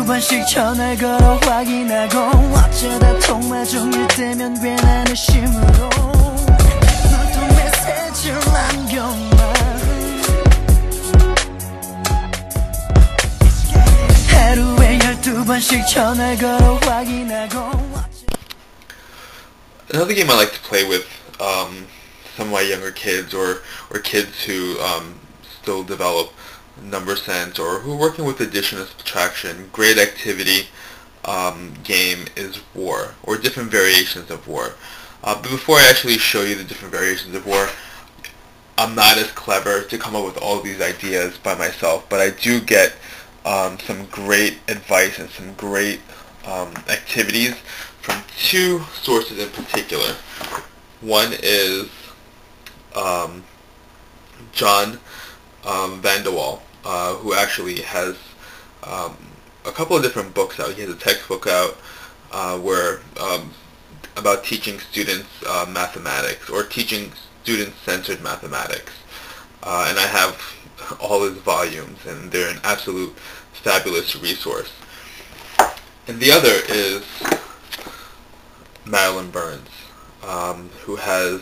두 번씩 전화를 걸어 확인하고 어쩌다 통화 종일 때면 괜한 의심으로 너도 메시지를 남겨놔. 하루에 12번씩 전화를 걸어 확인하고. Another game I like to play with some of my younger kids or kids who still develop number sense or who are working with addition and subtraction, great activity game is war, or different variations of war. But before I actually show you the different variations of war, I'm not as clever to come up with all these ideas by myself, but I do get some great advice and some great activities from two sources in particular. One is John Van de Wall, who actually has a couple of different books out. He has a textbook out where about teaching students mathematics, or teaching student-centered mathematics. And I have all his volumes, and they're an absolute fabulous resource. And the other is Marilyn Burns, who has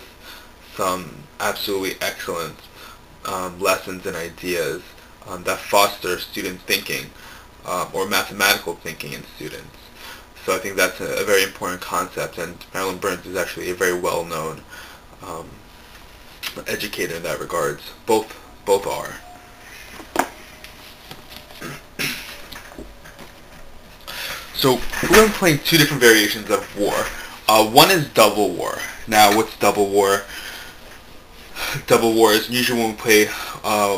some absolutely excellent lessons and ideas that foster student thinking or mathematical thinking in students. So I think that's a very important concept, and Marilyn Burns is actually a very well-known educator in that regards. Both are. So we're going to be playing two different variations of war. One is double war. Now, what's double war? Double war is usually when we play,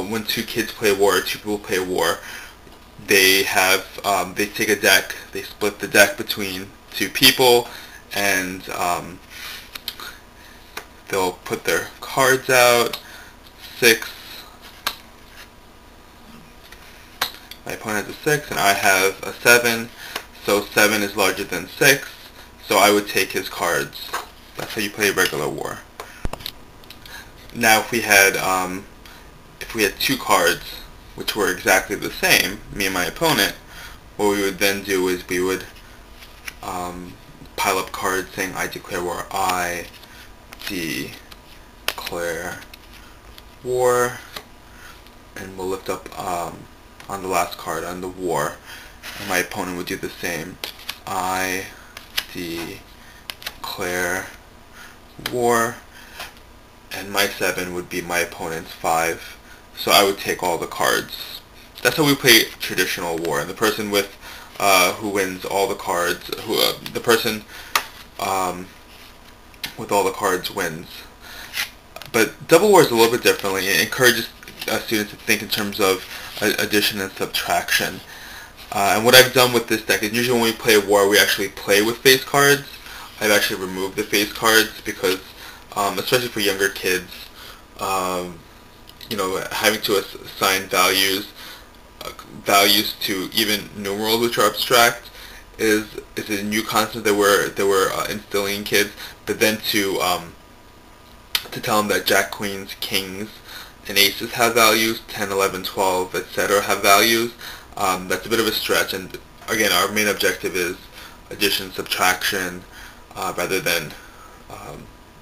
when two kids play war, or two people play war. They have, they take a deck, they split the deck between two people, and they'll put their cards out. 6. My opponent has a 6, and I have a 7. So 7 is larger than 6, so I would take his cards. That's how you play regular war. Now, if we had two cards which were exactly the same, me and my opponent, what we would then do is we would pile up cards saying, "I declare war." I declare war, and we'll lift up on the last card, on the war, and my opponent would do the same. I declare war, and my 7 would be my opponent's 5, so I would take all the cards. That's how we play traditional war, and the person with who wins all the cards, the person with all the cards wins. But double war is a little bit differently. It encourages students to think in terms of addition and subtraction. And what I've done with this deck is usually when we play war, we actually play with face cards. I've actually removed the face cards because, especially for younger kids, you know, having to assign values to even numerals, which are abstract, is a new concept that we're instilling in kids. But then to tell them that jack, queens, kings, and aces have values, 10, 11, 12, etc. have values, that's a bit of a stretch. And again, our main objective is addition, subtraction, rather than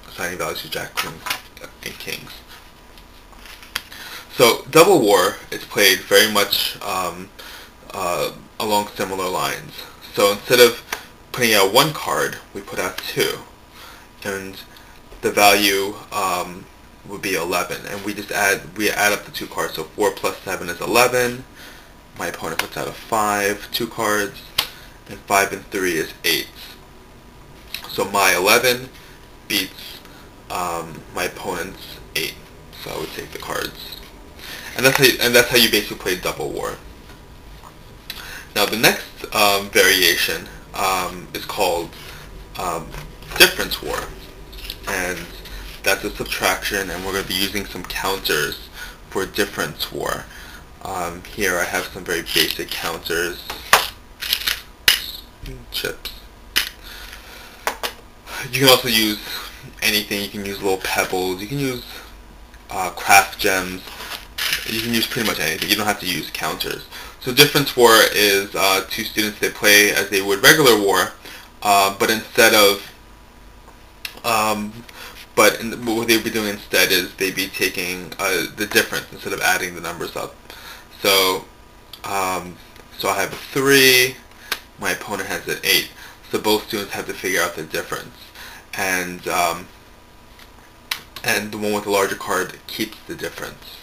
assigning values to jack, queens, and kings. So double war is played very much along similar lines. So instead of putting out one card, we put out 2, and the value would be 11, and we add up the 2 cards. So 4 plus 7 is 11. My opponent puts out a 5, 2 cards, and 5 and 3 is 8. So my 11 beats my opponent's 8. So I would take the cards, and that's how you basically play double war. Now the next variation is called difference war, and that's a subtraction, and we're going to be using some counters for difference war. Here I have some very basic counters. Chips. You can also use anything. You can use little pebbles. You can use craft gems. You can use pretty much anything. You don't have to use counters. So difference war is two students, they play as they would regular war, but instead of what they'd be doing instead is they'd be taking the difference instead of adding the numbers up. So so I have a 3, my opponent has an 8. So both students have to figure out the difference, and the one with the larger card keeps the difference.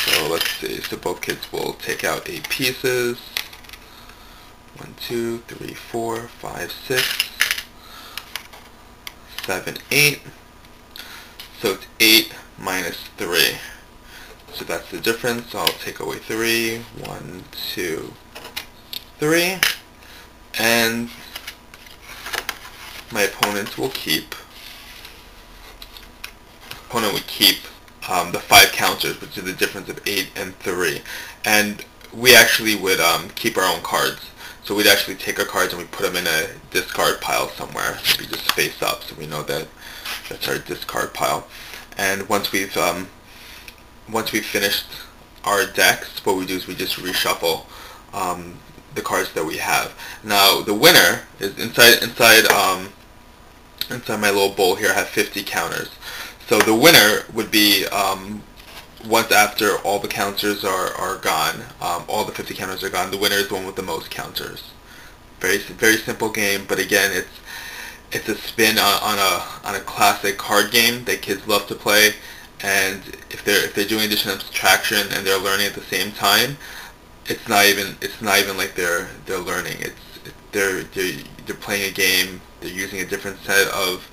So let's see. So both kids will take out 8 pieces. 1, 2, 3, 4, 5, 6, 7, 8. So it's 8 minus 3. So that's the difference. So I'll take away 3. 1, 2, 3. And my opponent will keep. Opponent would keep the 5 counters, which is the difference of 8 and 3. And we actually would keep our own cards. So we'd actually take our cards and we put them in a discard pile somewhere. Maybe just face up, so we know that that's our discard pile. And once we've finished our decks, what we do is we just reshuffle the cards that we have. Now the winner is inside my little bowl here. I have 50 counters. So the winner would be once after all the counters are gone, all the 50 counters are gone. The winner is the one with the most counters. Very simple game, but again, it's a spin on a classic card game that kids love to play. And if they're doing addition and subtraction and they're learning at the same time, it's not even like they're learning. They're playing a game. They're using a different set of